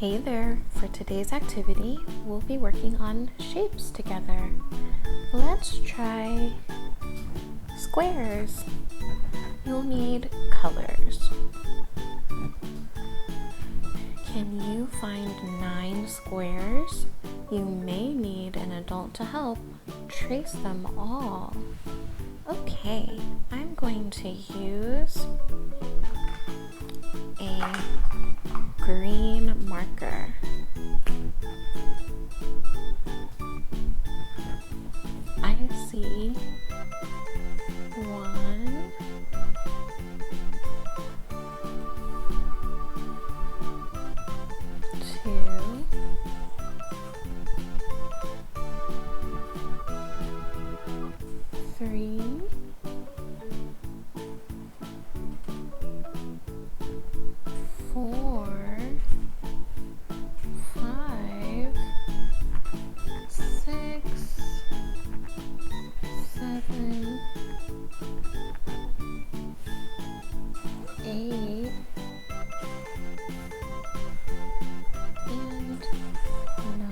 Hey there, for today's activity, we'll be working on shapes together. Let's try squares. You'll need colors. Can you find 9 squares? You may need an adult to help. Trace them all. Okay, I'm going to use a green marker. I see 1, 2, 3, 4, 5, 6, 7, 8, and 9.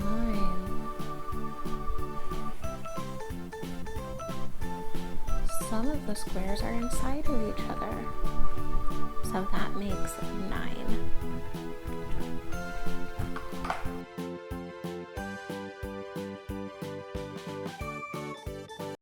Some of the squares are inside of each other, so that makes 9.